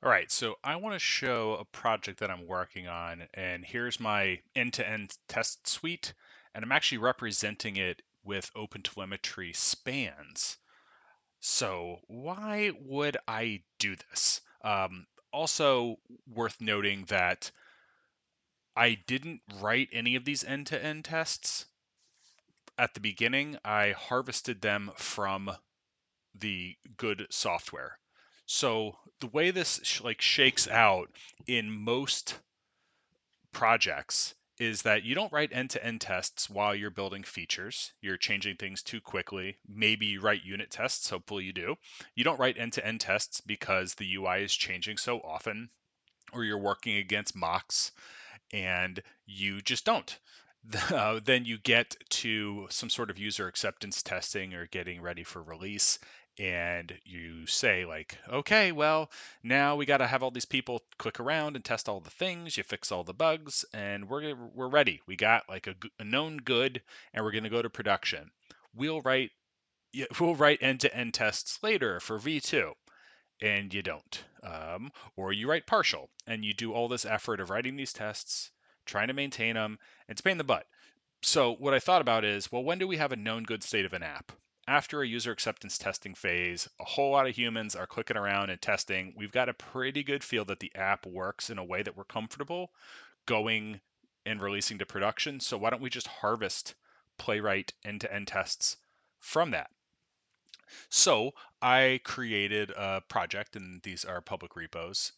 All right, so I want to show a project that I'm working on, and here's my end-to-end test suite, and I'm actually representing it with OpenTelemetry spans. So why would I do this? Also worth noting that I didn't write any of these end-to-end tests at the beginning. I harvested them from the good software. So the way this shakes out in most projects is that you don't write end-to-end tests while you're building features. You're changing things too quickly. Maybe you write unit tests, hopefully you do. You don't write end-to-end tests because the UI is changing so often, or you're working against mocks and you just don't. Then you get to some sort of user acceptance testing or getting ready for release, and you say like, okay, well, now we got to have all these people click around and test all the things. You fix all the bugs, and we're ready. We got like a known good, and we're going to go to production. We'll write we'll write end-to-end tests later for V2, and you don't. Or you write partial and you do all this effort of writing these tests, trying to maintain them. It's a pain in the butt. So what I thought about is, well, when do we have a known good state of an app? After a user acceptance testing phase, a whole lot of humans are clicking around and testing. We've got a pretty good feel that the app works in a way that we're comfortable going and releasing to production. So why don't we just harvest Playwright end-to-end tests from that? So I created a project, and these are public repos,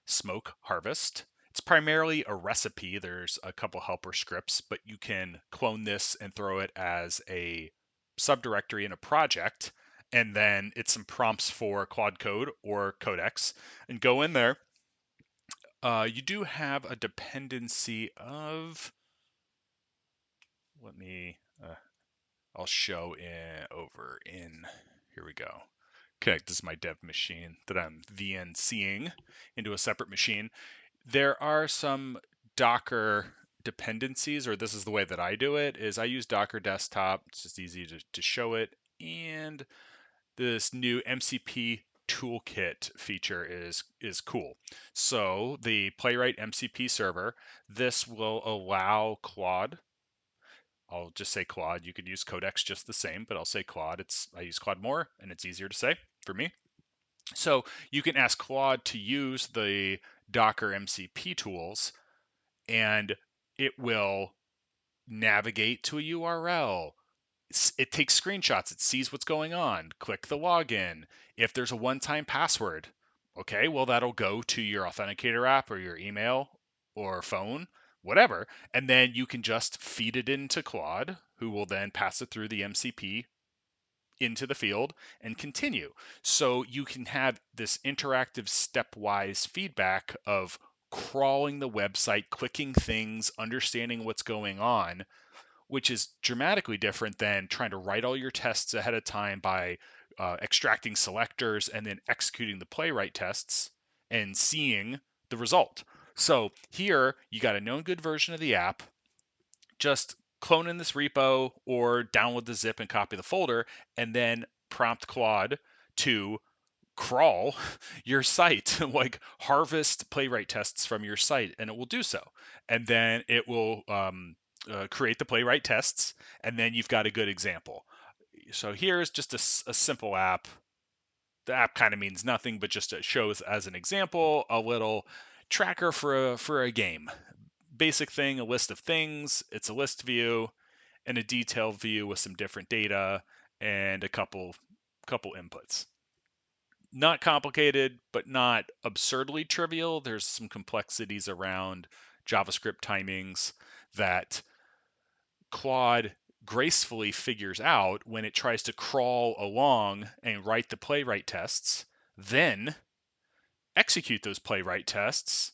SmokeHarvest. It's primarily a recipe. There's a couple helper scripts, but you can clone this and throw it as a subdirectory in a project. And then it's some prompts for Quad Code or Codex. And go in there. You do have a dependency of, let me, I'll show here we go. Okay, this is my dev machine that I'm VNCing into a separate machine. There are some Docker dependencies, or this is the way that I do it, is I use Docker Desktop. It's just easy to show it. And this new MCP toolkit feature is cool. So the Playwright MCP server, this will allow Claude. I'll just say Claude. You could use Codex just the same, but I'll say Claude. I use Claude more, and it's easier to say for me. So you can ask Claude to use the Docker MCP tools, and it will navigate to a URL. It takes screenshots. It sees what's going on. Click the login. If there's a one-time password, okay, well, that'll go to your authenticator app or your email or phone, whatever. And then you can just feed it into Claude, who will then pass it through the MCP into the field and continue. So you can have this interactive stepwise feedback of crawling the website, clicking things, understanding what's going on, which is dramatically different than trying to write all your tests ahead of time by extracting selectors and then executing the playwright tests and seeing the result. So here you got a known good version of the app. Just clone in this repo or download the zip and copy the folder, and then prompt Claude to crawl your site, like harvest playwright tests from your site, and it will do so. And then it will create the playwright tests, and then you've got a good example. So here's just a simple app. The app kind of means nothing, but just it shows as an example a little tracker for a game. Basic thing, a list of things. It's a list view and a detailed view with some different data and a couple inputs. Not complicated, but not absurdly trivial. There's some complexities around JavaScript timings that Claude gracefully figures out when it tries to crawl along and write the playwright tests, then execute those playwright tests,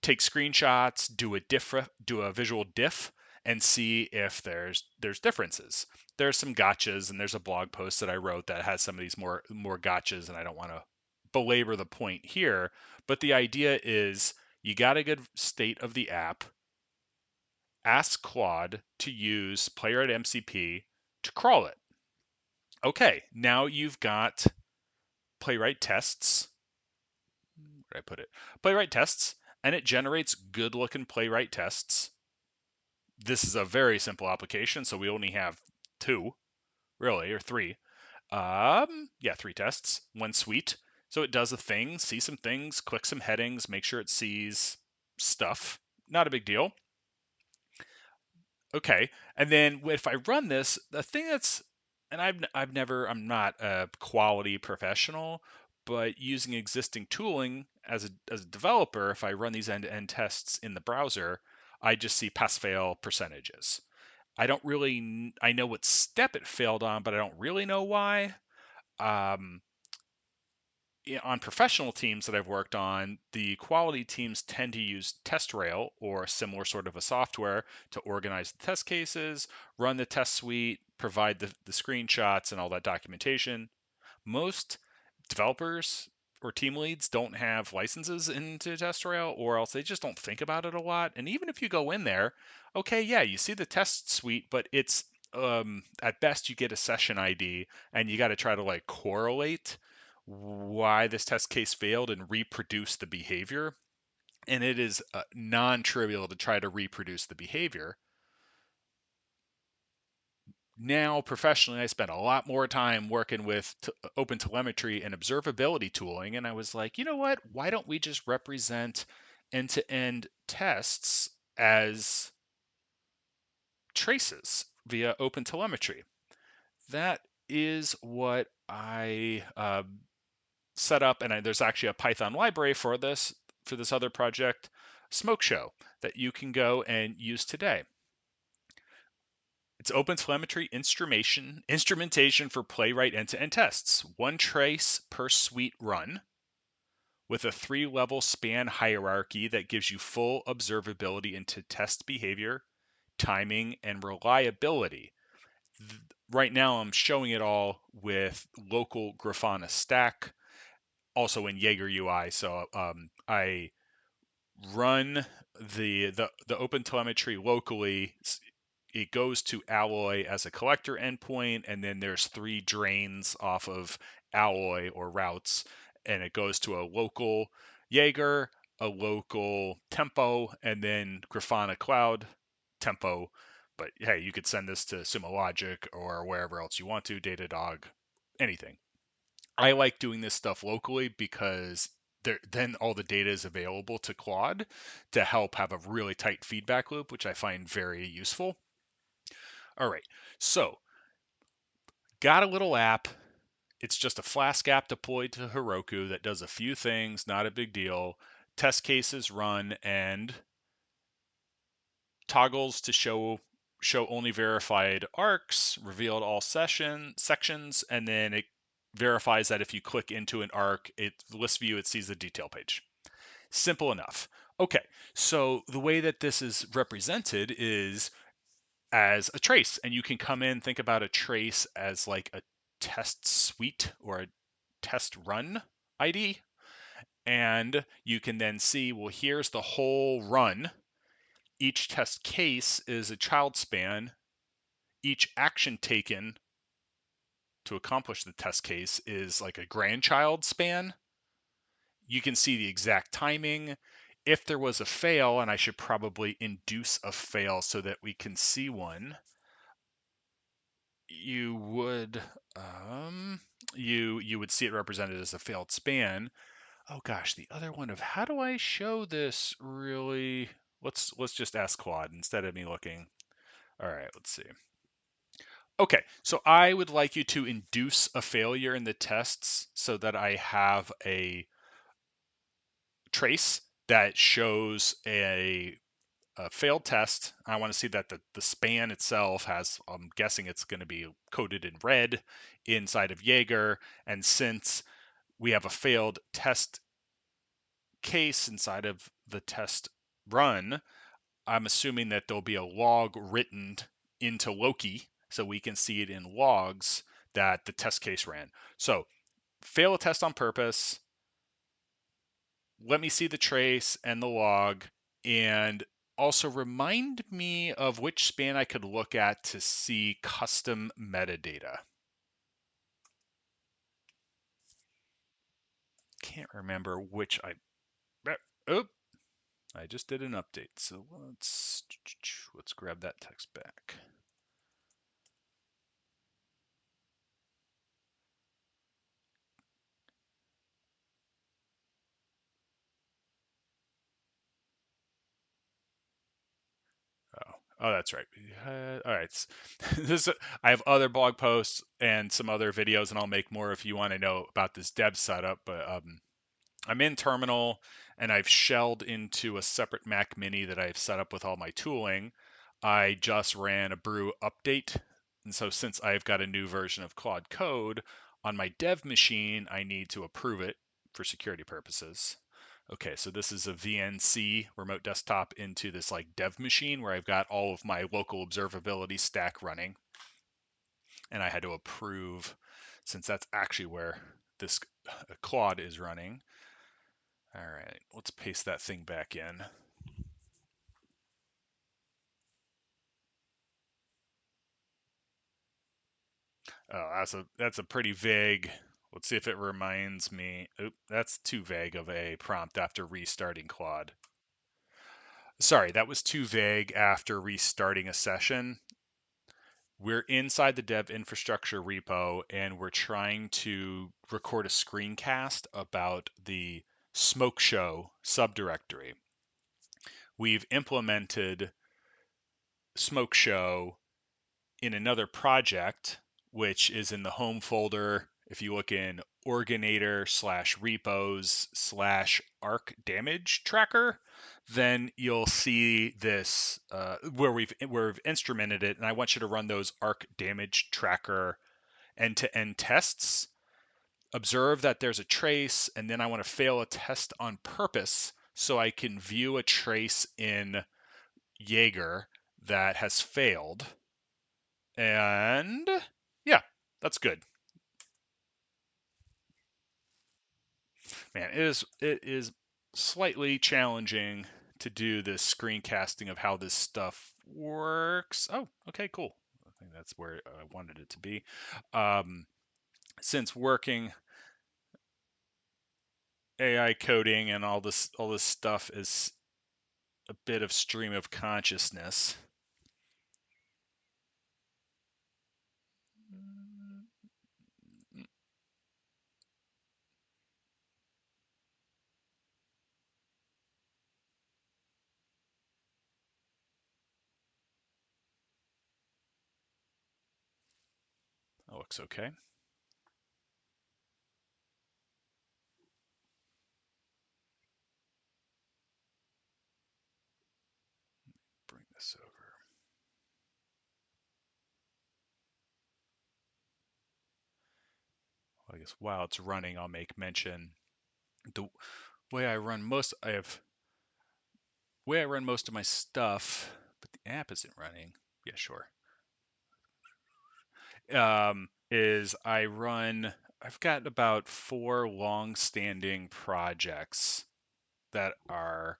take screenshots, do a visual diff, and see if there's differences. There's some gotchas, and there's a blog post that I wrote that has some of these more gotchas, and I don't want to belabor the point here, but the idea is you got a good state of the app. Ask Claude to use Playwright MCP to crawl it. Okay, now you've got playwright tests. where did I put it? Playwright tests, and it generates good looking Playwright tests. This is a very simple application, so we only have 2, really, or 3. Yeah, 3 tests, 1 suite. So it does a thing, sees some things, clicks some headings, make sure it sees stuff. Not a big deal. Okay, and then if I run this, the thing that's, and I'm not a quality professional, but using existing tooling as a developer, if I run these end-to-end tests in the browser, I just see pass-fail percentages. I don't really, I know what step it failed on, but I don't really know why. On professional teams that I've worked on, the quality teams tend to use TestRail or similar sort of a software to organize the test cases, run the test suite, provide the screenshots and all that documentation. Most developers or team leads don't have licenses into TestRail, or else they just don't think about it a lot. And even if you go in there, okay, yeah, you see the test suite, but it's at best you get a session ID, and you got to try to like correlate why this test case failed and reproduce the behavior. And it is non-trivial to try to reproduce the behavior. Now, professionally, I spent a lot more time working with OpenTelemetry and observability tooling, and I was like, you know what? Why don't we just represent end-to-end tests as traces via OpenTelemetry? That is what I set up, and there's actually a Python library for this other project, SmokeShow, that you can go and use today. It's OpenTelemetry instrumentation for Playwright end-to-end tests. 1 trace per suite run with a 3-level span hierarchy that gives you full observability into test behavior, timing, and reliability. Right now, I'm showing it all with local Grafana stack, also in Jaeger UI. So I run the OpenTelemetry locally. It goes to Alloy as a collector endpoint, and then there's 3 drains off of Alloy or routes, and it goes to a local Jaeger, a local Tempo, and then Grafana Cloud Tempo. But hey, you could send this to Sumo Logic or wherever else you want to, Datadog, anything. I like doing this stuff locally because then all the data is available to Claude to help have a really tight feedback loop, which I find very useful. All right, so got a little app. It's just a Flask app deployed to Heroku that does a few things, not a big deal. Test cases run and toggles to show only verified arcs, revealed all sections, and then it verifies that if you click into an arc, list view, it sees the detail page. Simple enough. Okay, so the way that this is represented is as a trace, and you can come in, think about a trace as like a test suite or a test run ID, and you can then see, well, here's the whole run. Each test case is a child span. Each action taken to accomplish the test case is like a grandchild span. You can see the exact timing. If there was a fail, and I should probably induce a fail so that we can see one, you would you would see it represented as a failed span. Oh gosh, the other one of how do I show this really? Let's just ask Claude instead of me looking. All right, let's see. Okay, so I would like you to induce a failure in the tests so that I have a trace that shows a failed test. I want to see that the span itself has, I'm guessing it's going to be coded in red inside of Jaeger. And since we have a failed test case inside of the test run, I'm assuming that there'll be a log written into Loki so we can see it in logs that the test case ran. So fail a test on purpose. Let me see the trace and the log, and also remind me of which span I could look at to see custom metadata. Can't remember which Oh, I just did an update. So let's grab that text back. Oh, that's right. All right. I have other blog posts and some other videos, and I'll make more if you want to know about this dev setup. But I'm in Terminal, and I've shelled into a separate Mac Mini that I've set up with all my tooling. I just ran a brew update, and so since I've got a new version of Claude Code on my dev machine, I need to approve it for security purposes. Okay, so this is a VNC remote desktop into this like dev machine where I've got all of my local observability stack running. And I had to approve, since that's actually where this Claude is running. All right, let's paste that thing back in. Oh, that's a pretty vague. Let's see if it reminds me. Oop, that's too vague of a prompt after restarting Claude. Sorry, that was too vague after restarting a session. We're inside the dev infrastructure repo and we're trying to record a screencast about the SmokeShow subdirectory. We've implemented SmokeShow in another project, which is in the home folder. If you look in organator/repos/arc damage tracker, then you'll see this where we've instrumented it. And I want you to run those arc damage tracker end-to-end tests. Observe that there's a trace, and then I want to fail a test on purpose so I can view a trace in Jaeger that has failed. And yeah, that's good. Man, it is slightly challenging to do this screencasting of how this stuff works. Oh, okay, cool. I think that's where I wanted it to be. Since working AI coding and all this stuff is a bit of stream of consciousness. That looks okay. Bring this over. Well, I guess while it's running, I'll make mention. The way I run most, of my stuff, but the app isn't running. Yeah, sure. Is I've got about 4 long-standing projects that are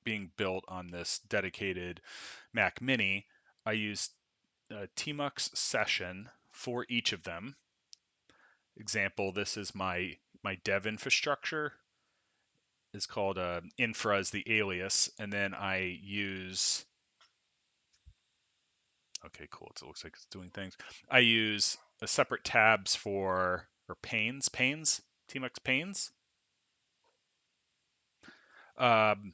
being built on this dedicated Mac Mini. I use Tmux session for each of them. Example, this is my dev infrastructure. Is called infra as the alias, and then I use. Okay, cool. So it looks like it's doing things. I use separate tabs for or panes, Tmux panes. Um,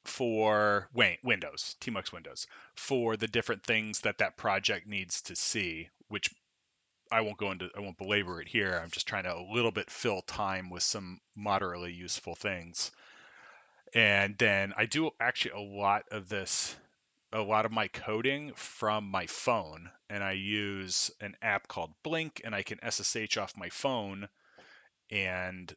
for Windows, Tmux Windows, for the different things that project needs to see, which I won't belabor it here. I'm just trying to a little bit fill time with some moderately useful things. And then I do actually a lot of my coding from my phone, and I use an app called Blink, and I can SSH off my phone, and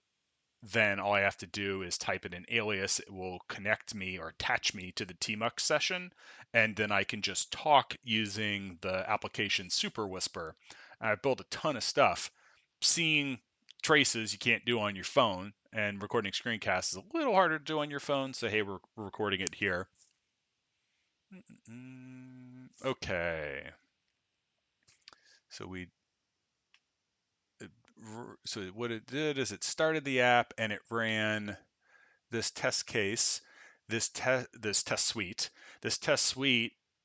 then all I have to do is type in an alias. It will connect me or attach me to the Tmux session, and then I can just talk using the application Super Whisper. I've built a ton of stuff. Seeing traces you can't do on your phone, and recording screencasts is a little harder to do on your phone, so hey, we're recording it here. Okay. So what it did is it started the app and it ran this test case, this test suite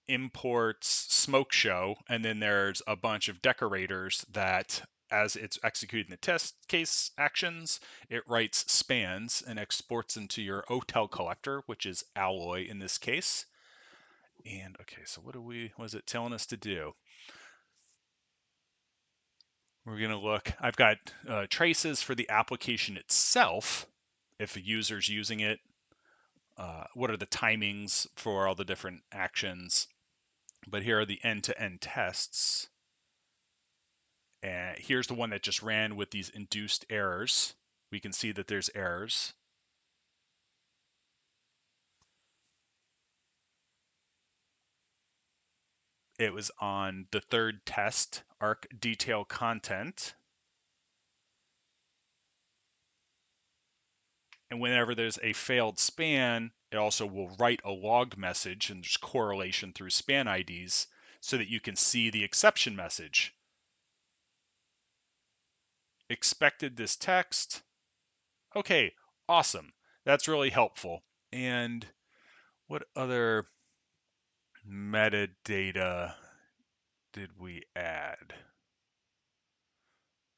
imports SmokeShow, and then there's a bunch of decorators that, as it's executing the test case actions, it writes spans and exports into your OTel collector, which is Alloy in this case. And okay, so what is it telling us to do? We're going to look, I've got traces for the application itself, if a user's using it. What are the timings for all the different actions? But here are the end-to-end tests. And here's the one that just ran with these induced errors. We can see that there's errors. It was on the third test, arc detail content. And whenever there's a failed span, it also will write a log message, and there's correlation through span IDs so that you can see the exception message. Expected this text. Okay, awesome. That's really helpful. And what other metadata did we add?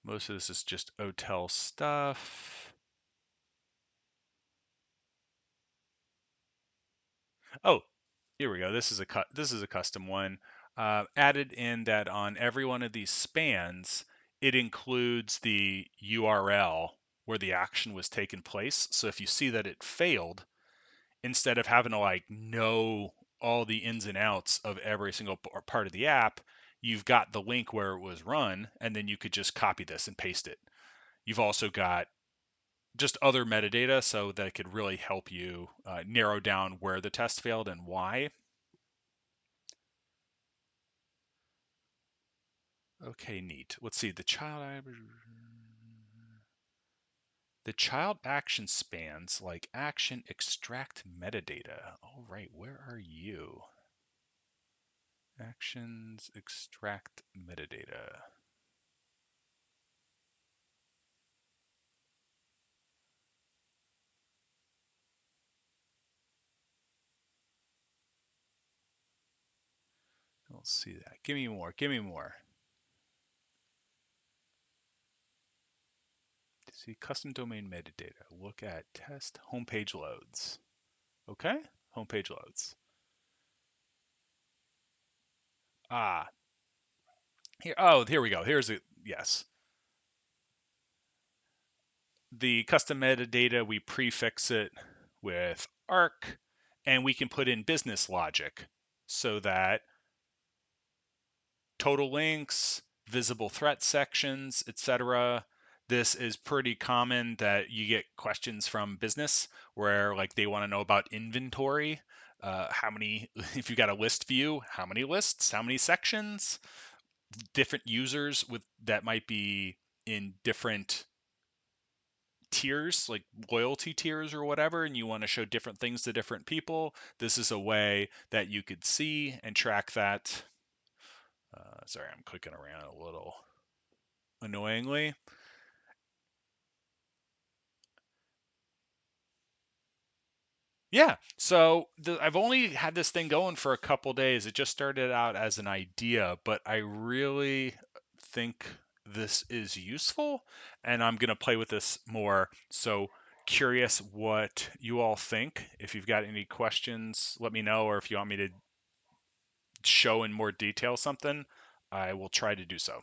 Most of this is just OTel stuff. Oh, here we go. This is a custom one. Added in that on every one of these spans, it includes the URL where the action was taking place. So if you see that it failed, instead of having to like know all the ins and outs of every single part of the app, you've got the link where it was run, and then you could just copy this and paste it. You've also got just other metadata so that it could really help you narrow down where the test failed and why. Okay, neat. Let's see, the child action spans like action extract metadata. All right, where are you? Actions extract metadata. Let's see that. Give me more. Give me more. See custom domain metadata. Look at test homepage loads. Okay, homepage loads. Ah, here. Oh, here we go. Here's it. Yes. The custom metadata, we prefix it with arc, and we can put in business logic so that total links, visible threat sections, etc. This is pretty common that you get questions from business where like they want to know about inventory. How many, if you got a list view, how many lists, how many sections, different users with that might be in different tiers, like loyalty tiers or whatever, and you want to show different things to different people. This is a way that you could see and track that. Sorry, I'm clicking around a little annoyingly. Yeah, so I've only had this thing going for a couple days. It just started out as an idea, but I really think this is useful, and I'm going to play with this more. So curious what you all think. If you've got any questions, let me know, or if you want me to show in more detail something, I will try to do so.